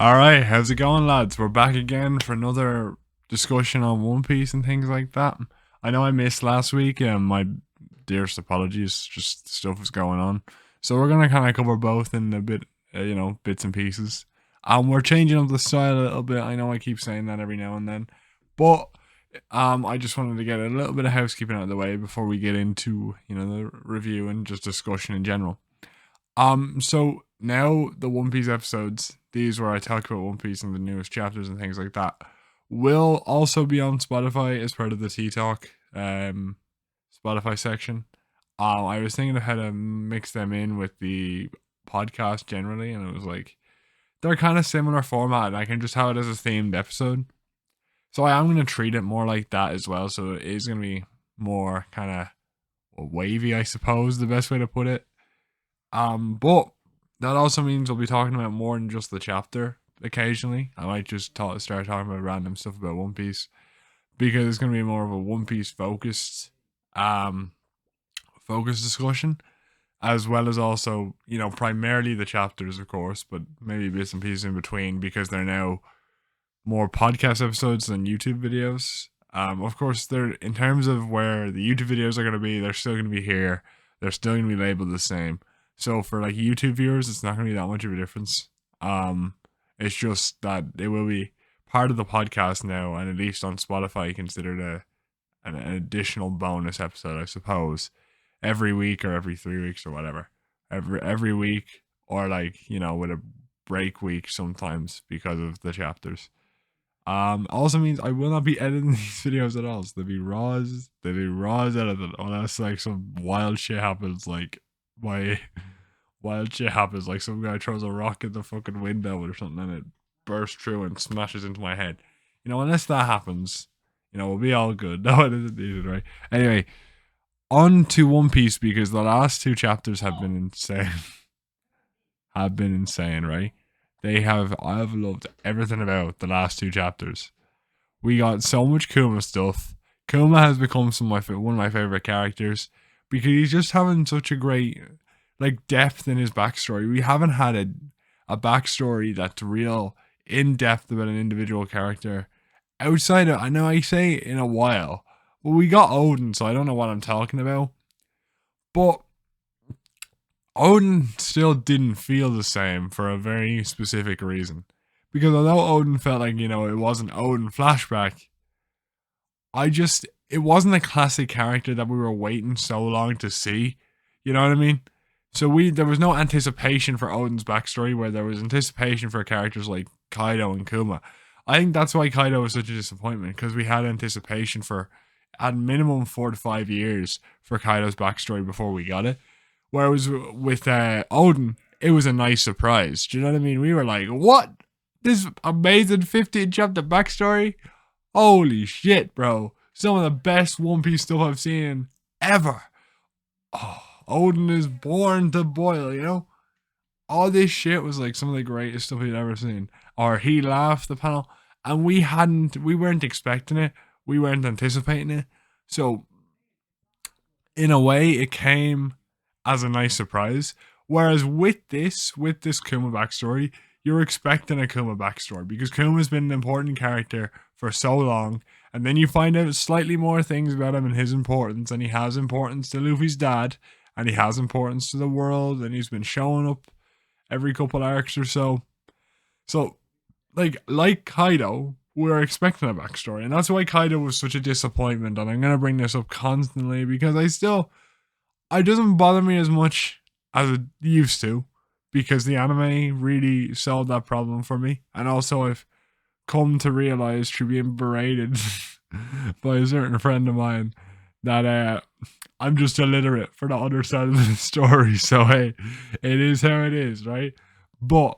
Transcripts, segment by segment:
All right, how's it going, lads? We're back again for another discussion on One Piece and things like that. I know I missed last week, and my dearest apologies. Just stuff was going on, so we're gonna kind of cover both in a bit, bits and pieces. We're changing up the style a little bit. I know I keep saying that every now and then, but I just wanted to get a little bit of housekeeping out of the way before we get into the review and just discussion in general. So now the One Piece episodes, these where I talk about One Piece and the newest chapters and things like that, will also be on Spotify as part of the Tea Talk Spotify section. I was thinking of how to mix them in with the podcast generally, and it was like they're kind of similar format, and I can just have it as a themed episode. So I am gonna treat it more like that as well. So it is gonna be more kind of wavy, I suppose, the best way to put it. But that also means we'll be talking about more than just the chapter occasionally. I might just start talking about random stuff about One Piece because it's going to be more of a One Piece um, focused discussion, as well as also, primarily the chapters, of course, but maybe bits and pieces in between because they're now more podcast episodes than YouTube videos. Of course, they're in terms of where the YouTube videos are going to be, they're still going to be here. They're still going to be labeled the same. So for like YouTube viewers, it's not going to be that much of a difference. It's just that it will be part of the podcast now, and at least on Spotify, considered an additional bonus episode, I suppose, every week or every 3 weeks or whatever. Every week, or like with a break week sometimes because of the chapters. Also means I will not be editing these videos at all. So they'll be raws edited unless like some wild shit happens, like my wild shit happens, like some guy throws a rock in the fucking window or something and it bursts through and smashes into my head. Unless that happens, we'll be all good. No, it isn't needed, right? Anyway, on to One Piece because the last two chapters have been insane. Have been insane, right? I've loved everything about the last two chapters. We got so much Kuma stuff. Kuma has become one of my favorite characters because he's just having such a great depth in his backstory. We haven't had a backstory that's real in depth about an individual character outside of, I know I say in a while. Well, we got Oden, so I don't know what I'm talking about. But Oden still didn't feel the same for a very specific reason. Because although Oden felt like, it wasn't Oden flashback, it wasn't a classic character that we were waiting so long to see. You know what I mean? So there was no anticipation for Oden's backstory where there was anticipation for characters like Kaido and Kuma. I think that's why Kaido was such a disappointment, because we had anticipation for at minimum 4 to 5 years for Kaido's backstory before we got it. Whereas with Oden, it was a nice surprise. Do you know what I mean? We were like, what? This amazing 15 chapter backstory? Holy shit, bro. Some of the best One Piece stuff I've seen ever. Oh, Oden is born to boil, All this shit was like some of the greatest stuff we'd ever seen. Or he laughed the panel, and we weren't expecting it. We weren't anticipating it. So, in a way, it came as a nice surprise. Whereas with this Kuma backstory, you're expecting a Kuma backstory because Kuma's been an important character for so long, and then you find out slightly more things about him and his importance, and he has importance to Luffy's dad, and he has importance to the world, and he's been showing up every couple arcs or so. So, like Kaido, we're expecting a backstory, and that's why Kaido was such a disappointment, and I'm gonna bring this up constantly because it doesn't bother me as much as it used to, because the anime really solved that problem for me. And also I've come to realize through being berated by a certain friend of mine that I'm just illiterate for not understanding the story. So hey, it is how it is, right? But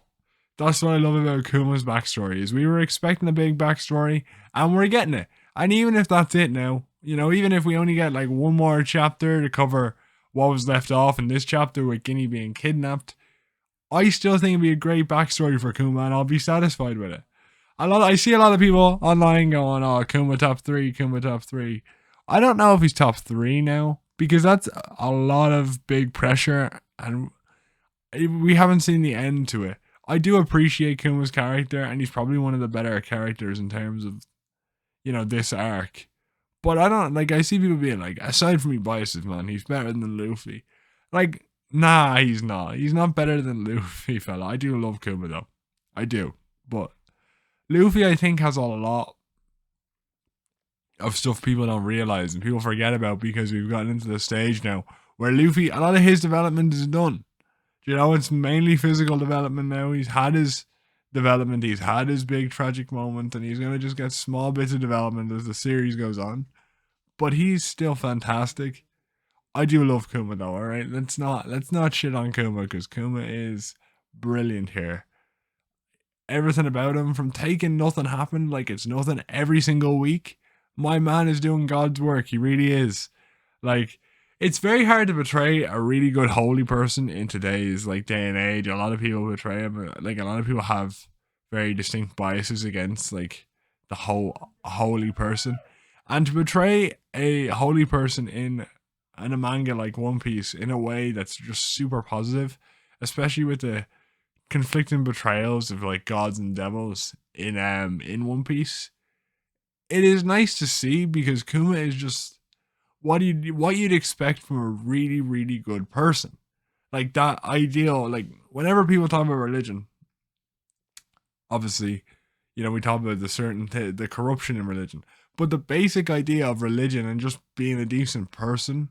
that's what I love about Kuma's backstory, is we were expecting a big backstory and we're getting it. And even if that's it now, even if we only get like one more chapter to cover what was left off in this chapter with Ginny being kidnapped, I still think it'd be a great backstory for Kuma, and I'll be satisfied with it. I see a lot of people online going, "Oh, Kuma top 3, Kuma top 3." I don't know if he's top 3 now, because that's a lot of big pressure, and we haven't seen the end to it. I do appreciate Kuma's character, and he's probably one of the better characters in terms of, this arc. But I don't, like, I see people being like, aside from me biases, man, he's better than Luffy. Like, nah, he's not. He's not better than Luffy, fella. I do love Kuma, though. I do. But Luffy, I think, has a lot of stuff people don't realize and people forget about because we've gotten into the stage now where Luffy, a lot of his development is done. It's mainly physical development now. He's had his development, he's had his big tragic moment, and he's going to just get small bits of development as the series goes on. But he's still fantastic. I do love Kuma though, alright? Let's not shit on Kuma because Kuma is brilliant here. Everything about him, from taking nothing happened like it's nothing every single week. My man is doing God's work. He really is. Like, it's very hard to betray a really good holy person in today's day and age. A lot of people betray him. Like, a lot of people have very distinct biases against the whole holy person, and to betray a holy person in a manga like One Piece in a way that's just super positive, especially with the conflicting betrayals of gods and devils in One Piece. It is nice to see because Kuma is just what you'd expect from a really, really good person. Like that ideal, whenever people talk about religion, obviously, we talk about the corruption in religion. But the basic idea of religion and just being a decent person,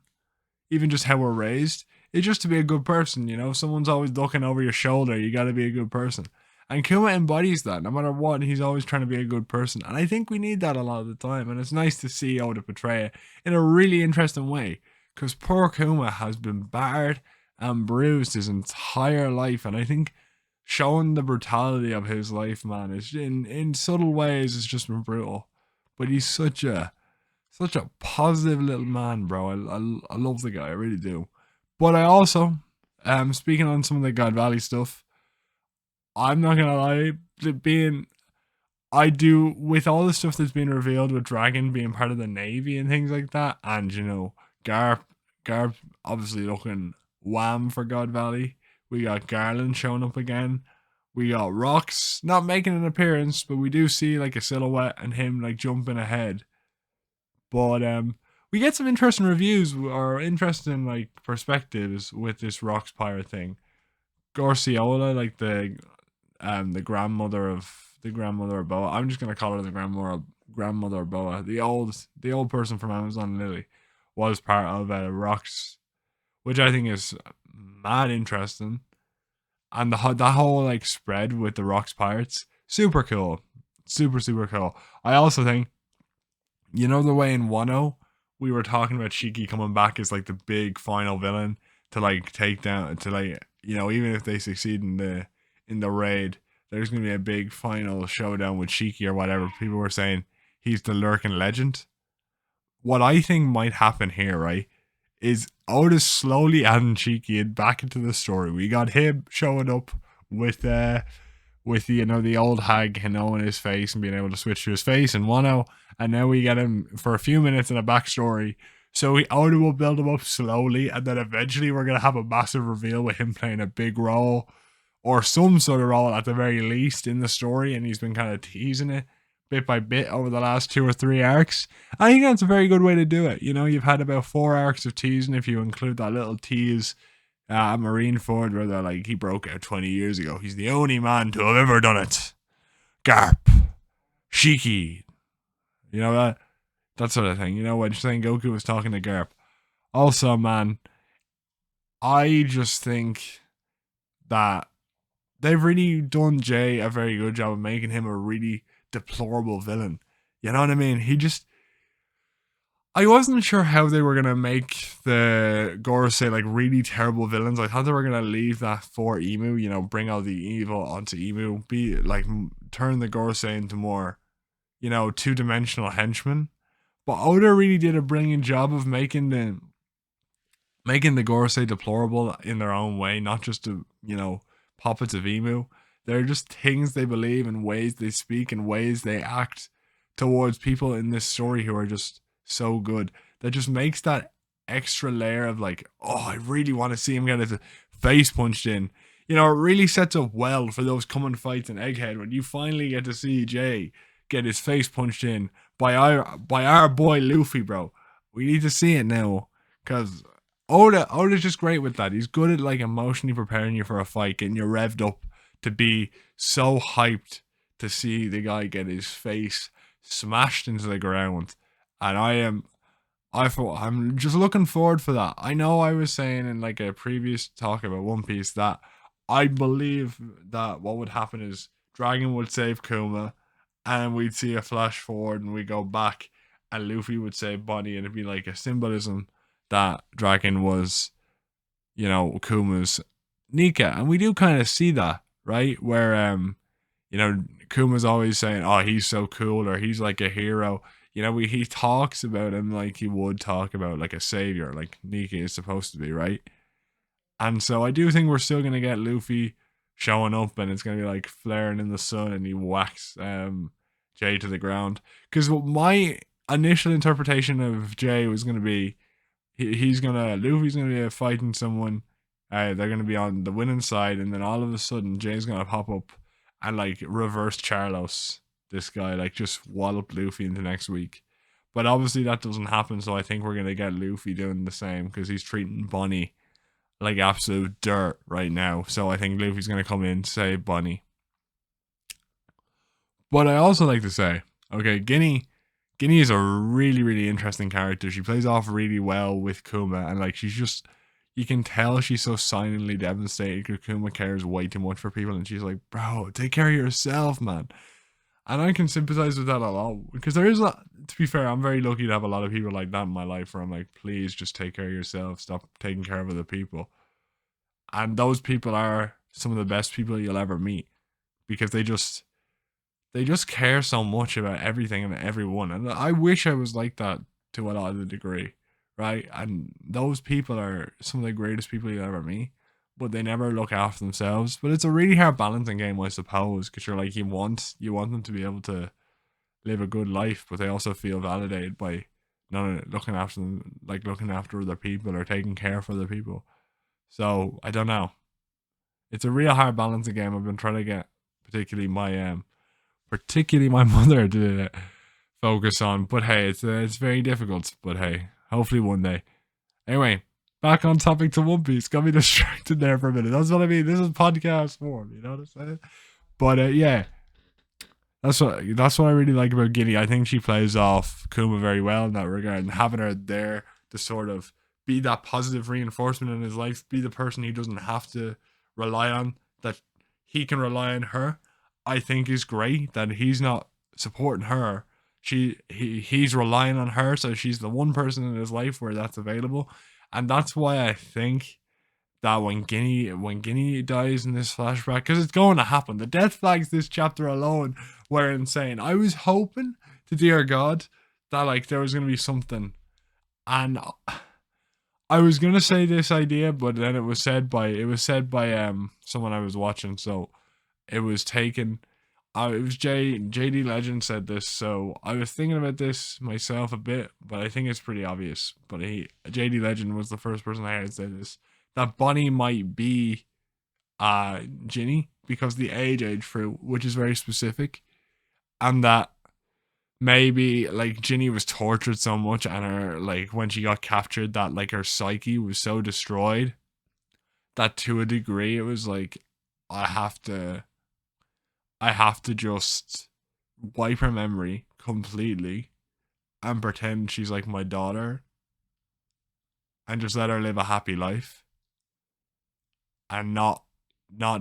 even just how we're raised, is just to be a good person, If someone's always looking over your shoulder, you gotta be a good person. And Kuma embodies that. No matter what, he's always trying to be a good person. And I think we need that a lot of the time. And it's nice to see Oda portray it in a really interesting way. Because poor Kuma has been battered and bruised his entire life. And I think showing the brutality of his life, man, is in subtle ways, it's just been brutal. But he's such a positive little man, bro. I love the guy. I really do. But I also, speaking on some of the God Valley stuff, I'm not gonna lie, I do, with all the stuff that's been revealed with Dragon being part of the Navy and things like that, and Garp obviously looking wham for God Valley. We got Garland showing up again. We got Rocks not making an appearance, but we do see a silhouette and him jumping ahead. But we get some interesting reviews or interesting perspectives with this Rocks pirate thing. Garciola, the grandmother of Boa. I'm just gonna call her the grandmother of Boa. The old person from Amazon Lily was part of Rocks, which I think is mad interesting. And that whole spread with the Rocks pirates, super cool, super cool. I also think, the way in Wano we were talking about Shiki coming back as the big final villain to take down, to even if they succeed in the raid, there's gonna be a big final showdown with Shiki or whatever. People were saying he's the lurking legend. What I think might happen here, right, is Oda's slowly adding Shiki back into the story. We got him showing up with the old hag knowing his face and being able to switch to his face in Wano, and now we get him for a few minutes in a backstory. So Oda will build him up slowly, and then eventually we're gonna have a massive reveal with him playing a big role, or some sort of role at the very least in the story, and he's been kind of teasing it bit by bit over the last 2 or 3 arcs. I think that's a very good way to do it. You've had about 4 arcs of teasing if you include that little tease at Marineford where they're he broke out 20 years ago. He's the only man to have ever done it. Garp. Shiki. That sort of thing. When Sengoku was talking to Garp. Also, man, I just think that they've really done Jay a very good job of making him a really deplorable villain. You know what I mean? I wasn't sure how they were gonna make the Gorosei really terrible villains. I thought they were gonna leave that for Imu. Bring all the evil onto Imu. Be turn the Gorosei into more, 2-dimensional henchmen. But Oda really did a brilliant job of making the Gorosei deplorable in their own way, not just to puppets of Imu. They're just things they believe and ways they speak and ways they act towards people in this story who are just so good. That just makes that extra layer of oh, I really want to see him get his face punched in. you know, it really sets up well for those coming fights in Egghead when you finally get to see Jay get his face punched in by our boy Luffy, bro. We need to see it now, because Oda's just great with that. He's good at like emotionally preparing you for a fight, getting you revved up to be so hyped to see the guy get his face smashed into the ground. And I'm just looking forward for that. I know I was saying in like a previous talk about One Piece that I believe that what would happen is Dragon would save Kuma, and we'd see a flash forward and we go back, and Luffy would save Bonnie, and it'd be like a symbolism that Dragon was, you know, Kuma's Nika, and we do kind of see that, right? Where you know, Kuma's always saying, "Oh, he's so cool," or "He's like a hero." You know, he talks about him like he would talk about like a savior, like Nika is supposed to be, right? And so I do think we're still gonna get Luffy showing up, and it's gonna be like flaring in the sun, and he whacks Jay to the ground. Because my initial interpretation of Jay was gonna be Luffy's gonna be fighting someone. They're gonna be on the winning side, and then all of a sudden Jay's gonna pop up and like reverse Charlos this guy, like just wallop Luffy into next week. But obviously that doesn't happen, so I think we're gonna get Luffy doing the same because he's treating Bonnie like absolute dirt right now. So I think Luffy's gonna come in, save Bonnie. But I also like to say, okay, Guinea is a really, really interesting character. She plays off really well with Kuma, and like she's just, you can tell she's so silently devastated because Kuma cares way too much for people, and she's like, bro, take care of yourself, man. And I can sympathize with that a lot because there is a, to be fair, I'm very lucky to have a lot of people like that in my life where I'm like, please just take care of yourself, stop taking care of other people. And those people are some of the best people you'll ever meet because they just care so much about everything and everyone. And I wish I was like that to a lot of the degree, right? And those people are some of the greatest people you'll ever meet, but they never look after themselves. But it's a really hard balancing game, I suppose, because you're like, you want them to be able to live a good life, but they also feel validated by not looking after them, like looking after other people or taking care of other people. So I don't know. It's a real hard balancing game. I've been trying to get particularly my mother to focus on. But hey, it's very difficult. But hey, hopefully one day. Anyway, back on topic to One Piece. Got me distracted there for a minute. That's what I mean. This is podcast form. You know what I'm saying? But yeah, that's what I really like about Giddy. I think she plays off Kuma very well in that regard, and having her there to sort of be that positive reinforcement in his life, be the person he doesn't have to rely on, that he can rely on her. I think is great that he's not supporting her. He's relying on her, so she's the one person in his life where that's available, and that's why I think that when Guinea dies in this flashback, because it's going to happen. The death flags this chapter alone were insane. I was hoping to dear God that like there was gonna be something, and I was gonna say this idea, but then it was said by someone I was watching, so it was taken. It was JD Legend said this, so I was thinking about this myself a bit, but I think it's pretty obvious. But JD Legend was the first person I heard say this, that Bonnie might be Ginny because the age fruit, which is very specific, and that maybe like Ginny was tortured so much, and her like when she got captured, that like her psyche was so destroyed that to a degree it was like I have to just wipe her memory completely and pretend she's like my daughter and just let her live a happy life and not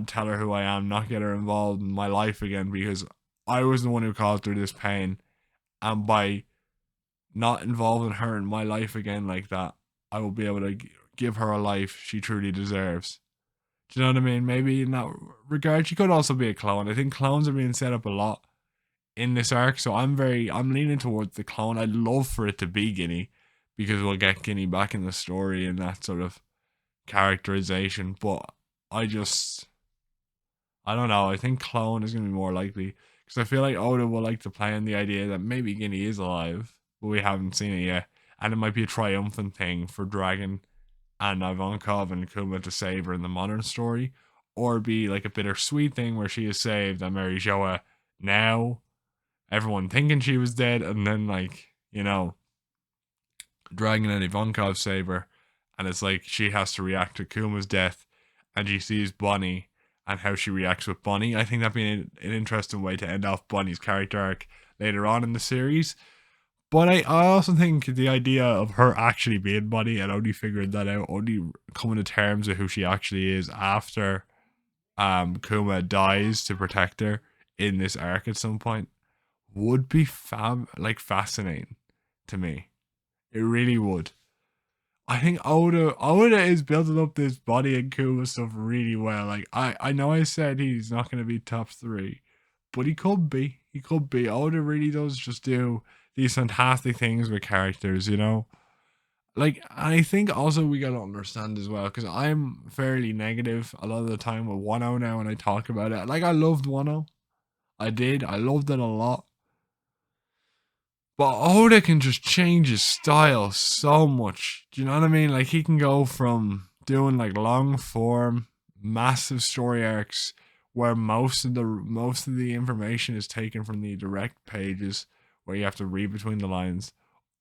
tell her who I am, not get her involved in my life again because I was the one who caused her this pain, and by not involving her in my life again like that, I will be able to give her a life she truly deserves. Do you know what I mean? Maybe in that regard, she could also be a clone. I think clones are being set up a lot in this arc, so I'm leaning towards the clone. I'd love for it to be Guinea because we'll get Guinea back in the story and that sort of characterization. But I don't know. I think clone is gonna be more likely because I feel like Oda will like to play on the idea that maybe Guinea is alive, but we haven't seen it yet, and it might be a triumphant thing for Dragon and Ivankov and Kuma to save her in the modern story, or be like a bittersweet thing where she is saved and Mary Joa now, everyone thinking she was dead, and then like, Dragon and Ivankov save her, and it's like she has to react to Kuma's death, and she sees Bonnie and how she reacts with Bonnie. I think that'd be an interesting way to end off Bonnie's character arc later on in the series. But I also think the idea of her actually being Bonnie and only figuring that out, only coming to terms with who she actually is after Kuma dies to protect her in this arc at some point, would be fascinating to me. It really would. I think Oda is building up this Bonnie and Kuma stuff really well. Like I know I said he's not gonna be top 3, but he could be. He could be. Oda really does just do these fantastic things with characters, Like, I think also we gotta understand as well, because I'm fairly negative a lot of the time with Wano now when I talk about it. Like, I loved Wano. I did. I loved it a lot. But Oda can just change his style so much. Do you know what I mean? Like, he can go from doing like long form, massive story arcs where most of the information is taken from the direct pages where you have to read between the lines,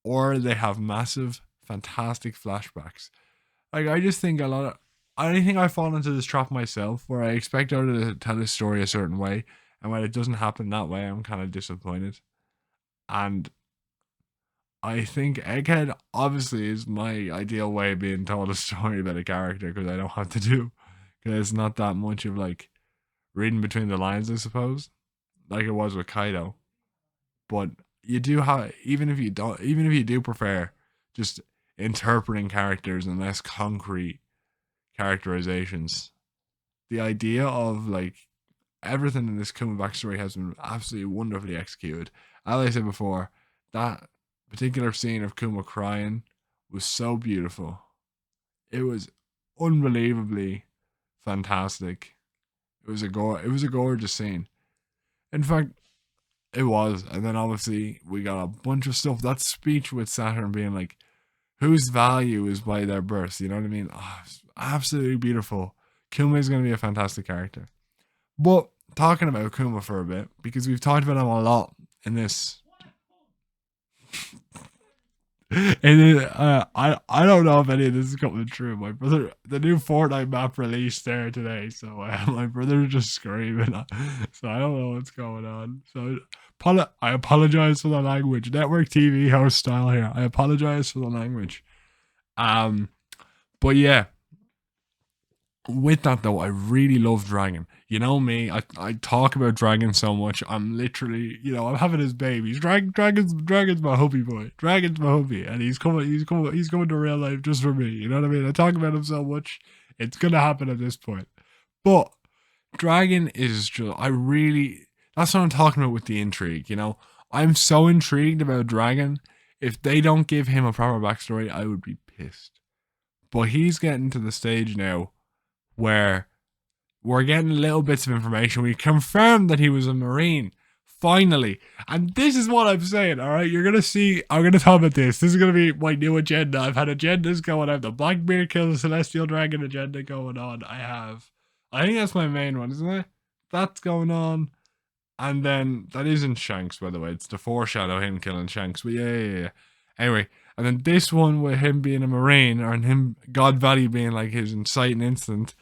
or they have massive, fantastic flashbacks. Like, I just think I think I fall into this trap myself where I expect Oda to tell his story a certain way, and when it doesn't happen that way, I'm kind of disappointed. And I think Egghead obviously is my ideal way of being told a story about a character, because I don't have to because it's not that much of like reading between the lines, I suppose, like it was with Kaido. But you do have, even if you do prefer just interpreting characters and less concrete characterizations, the idea of like everything in this Kuma backstory has been absolutely wonderfully executed. As I said before, that particular scene of Kuma crying was so beautiful. It was unbelievably fantastic. It was a gorgeous scene. In fact, it was. And then obviously we got a bunch of stuff. That speech with Saturn being like, whose value is by their birth? You know what I mean? Oh, it's absolutely beautiful. Kuma is going to be a fantastic character. But talking about Kuma for a bit, because we've talked about him a lot in this. And I don't know if any of this is coming true. My brother, the new Fortnite map released there today, so my brother's just screaming. So I don't know what's going on. So I apologize for the language. Network TV host style here. I apologize for the language. Um, but yeah, with that though, I really love Dragon. You know me, I talk about Dragon so much. I'm literally, I'm having his babies. Dragon's my hubby boy. Dragon's my hubby, and he's coming to real life just for me. You know what I mean? I talk about him so much. It's gonna happen at this point. But Dragon is just, that's what I'm talking about with the intrigue. I'm so intrigued about Dragon. If they don't give him a proper backstory, I would be pissed. But he's getting to the stage now where we're getting little bits of information. We confirmed that he was a Marine, finally. And this is what I'm saying, alright? You're going to see, I'm going to talk about this. This is going to be my new agenda. I've had agendas going. I have the Blackbeard kill the Celestial Dragon agenda going on. I think that's my main one, isn't it? That's going on. And then, that isn't Shanks, by the way. It's the foreshadow, him killing Shanks. But yeah. Anyway, and then this one with him being a Marine, or him, God Valley being like his inciting incident,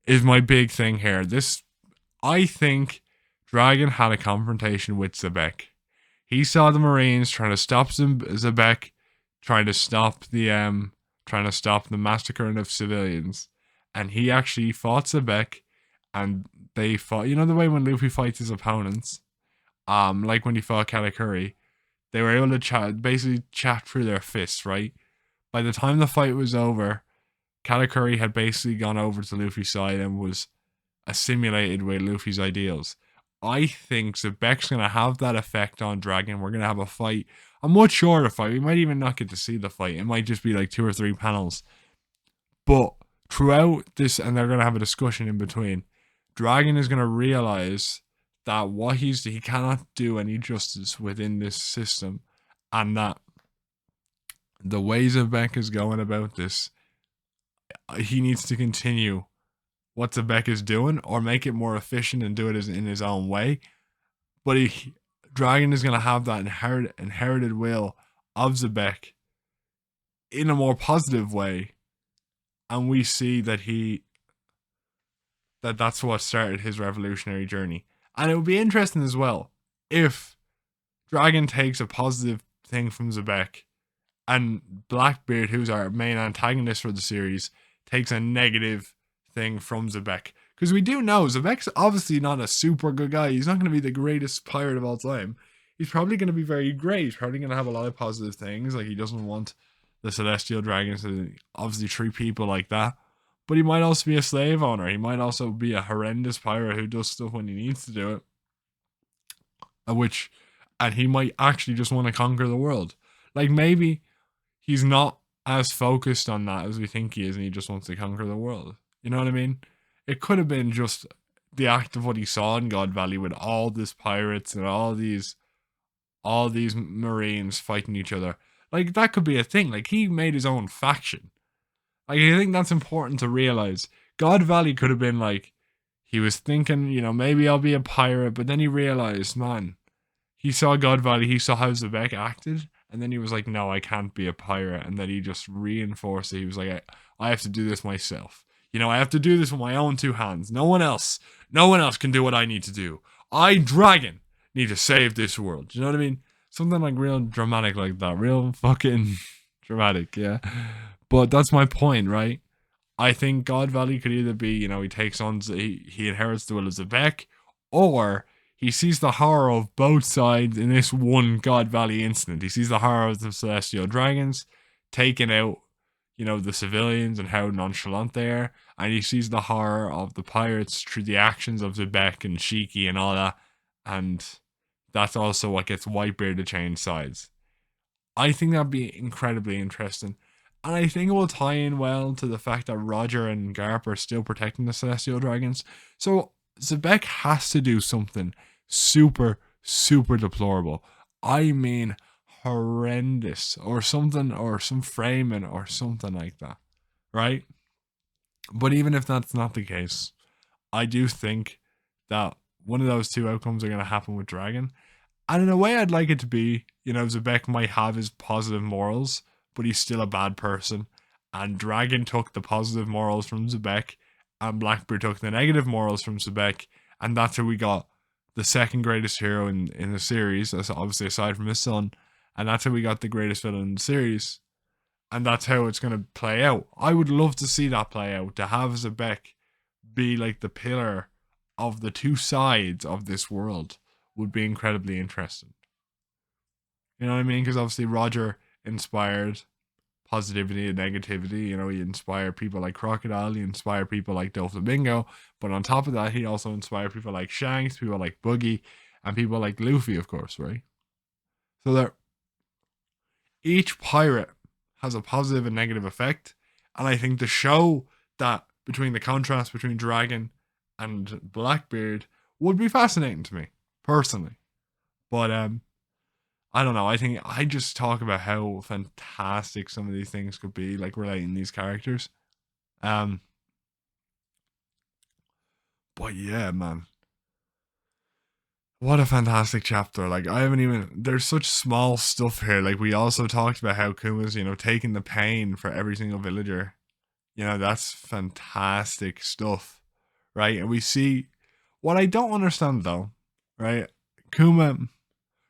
is my big thing here. I think Dragon had a confrontation with Zebek. He saw the Marines trying to stop Zebek, trying to stop the massacring of civilians, and he actually fought Zebek, and they fought. You know the way when Luffy fights his opponents, like when he fought Katakuri, they were able to basically chat through their fists, right? By the time the fight was over, Katakuri had basically gone over to Luffy's side and was assimilated with Luffy's ideals. I think Zebek's going to have that effect on Dragon. We're going to have a fight, a much shorter fight. We might even not get to see the fight. It might just be like 2 or 3 panels. But throughout this, and they're going to have a discussion in between, Dragon is going to realize that he cannot do any justice within this system, and that the ways Zebek is going about this, he needs to continue what Zebek is doing, or make it more efficient and do it in his own way. But Dragon is going to have that inherited will of Zebek in a more positive way, and we see that that's what started his revolutionary journey. And it would be interesting as well if Dragon takes a positive thing from Zebek, and Blackbeard, who's our main antagonist for the series, takes a negative thing from Zebek. Because we do know Zebek's obviously not a super good guy. He's not going to be the greatest pirate of all time. He's probably going to be very great. He's probably going to have a lot of positive things. Like, he doesn't want the Celestial Dragons to obviously treat people like that. But he might also be a slave owner. He might also be a horrendous pirate who does stuff when he needs to do it. And he might actually just want to conquer the world. Like, maybe he's not as focused on that as we think he is, and he just wants to conquer the world. You know what I mean? It could have been just the act of what he saw in God Valley with all these pirates and all these Marines fighting each other. Like, that could be a thing. Like, he made his own faction. Like, I think that's important to realize. God Valley could have been like, he was thinking, maybe I'll be a pirate, but then he realized, man, he saw God Valley, he saw how Zebek acted, and then he was like, no, I can't be a pirate. And then he just reinforced it. He was like, I have to do this myself. I have to do this with my own two hands. No one else can do what I need to do. I, Dragon, need to save this world. Do you know what I mean? Something like real dramatic like that. Real fucking dramatic, yeah. But that's my point, right? I think God Valley could either be, he takes on, he inherits the will of Zebek, or he sees the horror of both sides in this one God Valley incident. He sees the horror of the Celestial Dragons taking out, the civilians and how nonchalant they are. And he sees the horror of the pirates through the actions of Zebek and Shiki and all that. And that's also what gets Whitebeard to change sides. I think that'd be incredibly interesting. And I think it will tie in well to the fact that Roger and Garp are still protecting the Celestial Dragons. So Zebek has to do something super, super deplorable. I mean, horrendous, or something, or some framing, or something like that, right? But even if that's not the case, I do think that one of those two outcomes are going to happen with Dragon. And in a way, I'd like it to be, Zebek might have his positive morals, but he's still a bad person. And Dragon took the positive morals from Zebek, and Blackbeard took the negative morals from Zebek, and that's how we got the second greatest hero in the series, obviously aside from his son, and that's how we got the greatest villain in the series, and that's how it's going to play out. I would love to see that play out, to have Zebek be like the pillar of the two sides of this world would be incredibly interesting. You know what I mean? Because obviously Roger inspired positivity and negativity. He inspired people like Crocodile, he inspired people like Doflamingo, but on top of that, he also inspired people like Shanks, people like Boogie, and people like Luffy, of course, right? So each pirate has a positive and negative effect, and I think the show that between the contrast between Dragon and Blackbeard would be fascinating to me, personally. But I don't know. I think I just talk about how fantastic some of these things could be, like relating these characters. Um, but yeah, man, what a fantastic chapter! Like, I haven't even. There's such small stuff here. Like, we also talked about how Kuma's, taking the pain for every single villager. That's fantastic stuff, right? And we see what I don't understand though, right? Kuma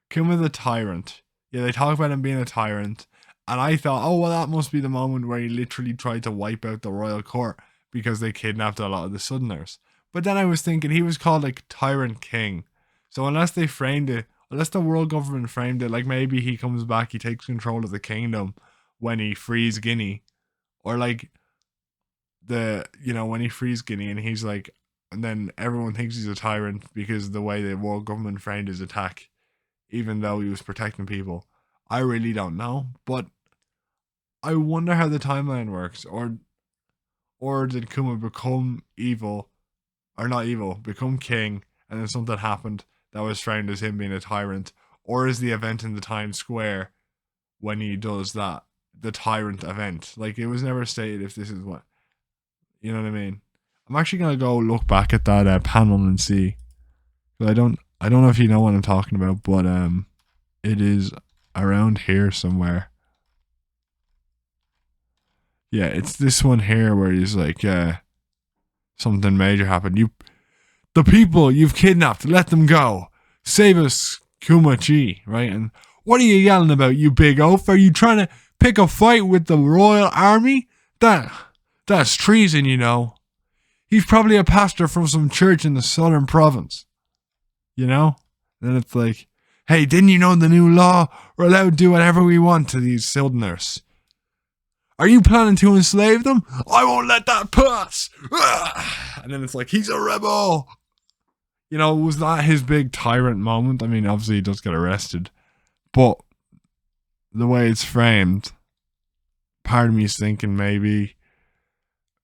the tyrant. Yeah, they talk about him being a tyrant. And I thought, oh, well, that must be the moment where he literally tried to wipe out the royal court because they kidnapped a lot of the Southerners. But then I was thinking he was called like Tyrant King. So unless the world government framed it, like maybe he comes back, he takes control of the kingdom when he frees Guinea. Or like when he frees Guinea and he's like, and then everyone thinks he's a tyrant because of the way the world government framed his attack, even though he was protecting people. I really don't know, but I wonder how the timeline works, or did Kuma become evil, or not evil, become king, and then something happened that was framed as him being a tyrant, or is the event in the Times Square when he does that the tyrant event? Like, it was never stated if this is what, you know what I mean? I'm actually gonna go look back at that panel and see. I don't know if you know what I'm talking about, but it is around here somewhere. Yeah, it's this one here where he's like, something major happened. The people you've kidnapped, let them go. Save us, Kumachi, right? And what are you yelling about, you big oaf? Are you trying to pick a fight with the royal army? That's treason, you know. He's probably a pastor from some church in the southern province. You know? And it's like, hey, didn't you know the new law? We're allowed to do whatever we want to these southerners. Are you planning to enslave them? I won't let that pass. And then it's like, he's a rebel. You know, was that his big tyrant moment? I mean, obviously he does get arrested. But the way it's framed, part of me is thinking maybe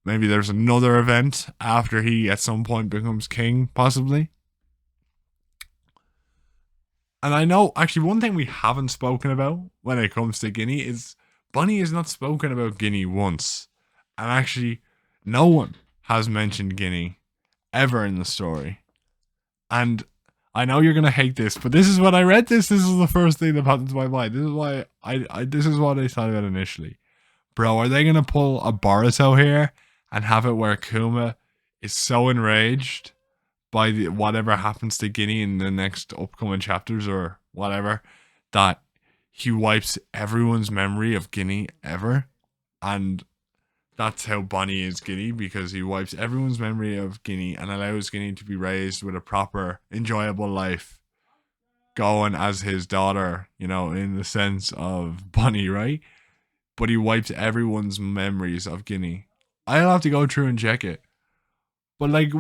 there's another event after he at some point becomes king, possibly. And I know, actually, one thing we haven't spoken about when it comes to Guinea is Bunny has not spoken about Guinea once. And actually, no one has mentioned Guinea ever in the story. And I know you're gonna hate this, but this is when I read this. This is the first thing that popped into my mind. This is why this is what I thought about initially. Bro, are they gonna pull a Boruto here and have it where Kuma is so enraged by whatever happens to Guinea in the next upcoming chapters or whatever that he wipes everyone's memory of Guinea ever? And that's how Bonnie is Guinea, because he wipes everyone's memory of Guinea and allows Guinea to be raised with a proper, enjoyable life going as his daughter, you know, in the sense of Bonnie, right? But he wipes everyone's memories of Guinea. I'll have to go through and check it. But, like,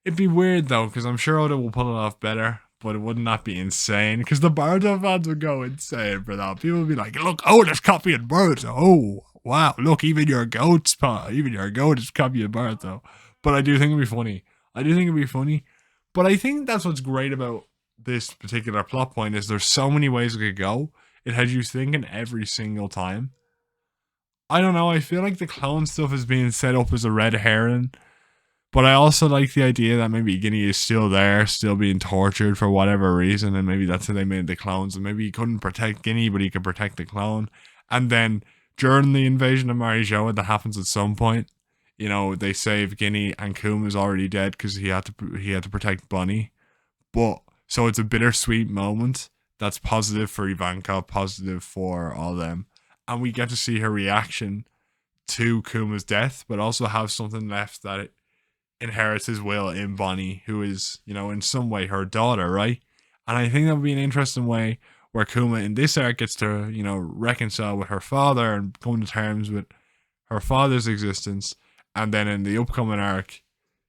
it'd be weird, though, because I'm sure Oda will pull it off better, but it would not be insane, because the Boruto fans would go insane for that. People would be like, look, Oda's copying Boruto. Oh, wow, look, even your goat is copying Boruto. But I do think it'd be funny. But I think that's what's great about this particular plot point is there's so many ways it could go. It has you thinking every single time. I don't know, I feel like the clone stuff is being set up as a red herring. But I also like the idea that maybe Guinea is still there, still being tortured for whatever reason, and maybe that's how they made the clones. And maybe he couldn't protect Guinea, but he could protect the clone. And then during the invasion of Marijoa that happens at some point, you know, they save Guinea and Kuma's already dead because he had to protect Bunny. But so it's a bittersweet moment that's positive for Ivanka, positive for all them. And we get to see her reaction to Kuma's death, but also have something left that it inherits his will in Bonnie, who is, you know, in some way her daughter, right? And I think that would be an interesting way where Kuma in this arc gets to, you know, reconcile with her father and come to terms with her father's existence. And then in the upcoming arc,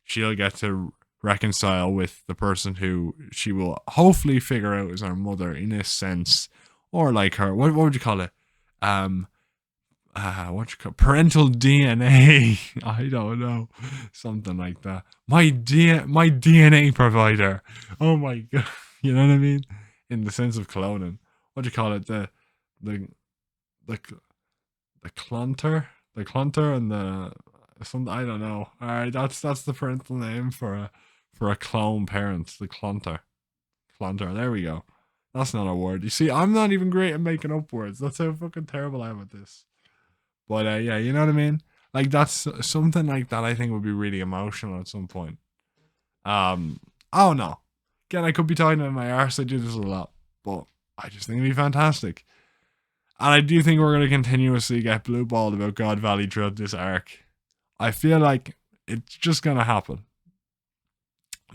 she'll get to reconcile with the person who she will hopefully figure out is her mother in a sense, or like her, what would you call it? Parental DNA. I don't know, something like that. My DNA provider. Oh my god, you know what I mean? In the sense of cloning, what do you call it? The clunter, and the some, I don't know. All right, that's the parental name for a clone parent. The clunter. There we go. That's not a word. You see, I'm not even great at making up words. That's how fucking terrible I am at this. But yeah, you know what I mean? Like, that's something like that I think would be really emotional at some point. I don't know. Again, I could be talking in my arse. I do this a lot. But I just think it'd be fantastic. And I do think we're going to continuously get blue balled about God Valley throughout this arc. I feel like it's just going to happen.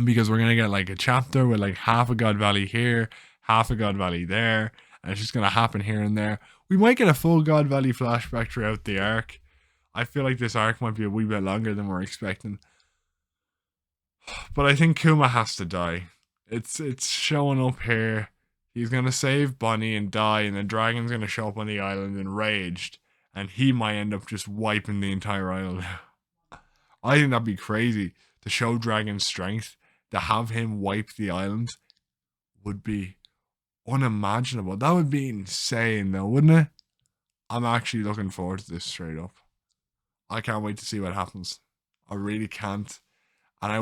Because we're going to get like a chapter with like half a God Valley here, half a God Valley there. And it's just going to happen here and there. We might get a full God Valley flashback throughout the arc. I feel like this arc might be a wee bit longer than we're expecting. But I think Kuma has to die. It's showing up here. He's going to save Bunny and die, and the dragon's going to show up on the island enraged, and he might end up just wiping the entire island. I think that'd be crazy. To show Dragon's strength, to have him wipe the island would be unimaginable. That would be insane though, wouldn't it? I'm actually looking forward to this straight up. I can't wait to see what happens. I really can't. And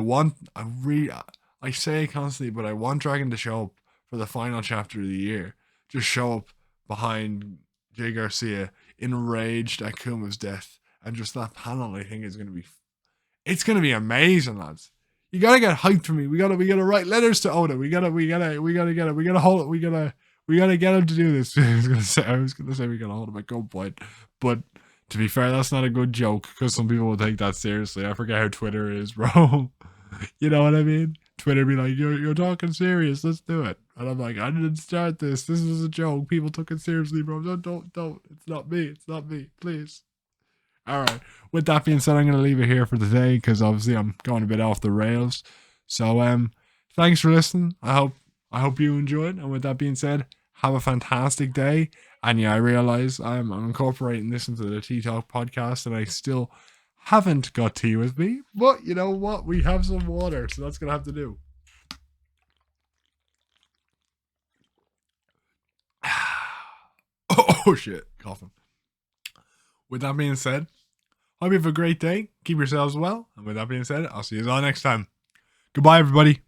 I say it constantly, but I want Dragon to show up for the final chapter of the year. Just show up behind Jay Garcia, enraged at Kuma's death, and just that panel. I think is it's gonna be amazing, lads. You gotta get hyped for me. We gotta write letters to Oda. We gotta get it. We gotta hold it. We gotta get him to do this. I was gonna say we gotta hold him at gunpoint, but to be fair, that's not a good joke because some people will take that seriously. I forget how Twitter is, bro. You know what I mean? Twitter be like, you're talking serious. Let's do it. And I'm like, I didn't start this. This was a joke. People took it seriously, bro. Don't. It's not me. It's not me. Please. All right. With that being said, I'm going to leave it here for today because obviously I'm going a bit off the rails. So thanks for listening. I hope you enjoyed. And with that being said, have a fantastic day. And yeah, I realize I'm incorporating this into the Tea Talk podcast, and I still haven't got tea with me. But you know what? We have some water, so that's gonna have to do. Oh shit, coughing. With that being said, hope you have a great day. Keep yourselves well. And with that being said, I'll see you all next time. Goodbye, everybody.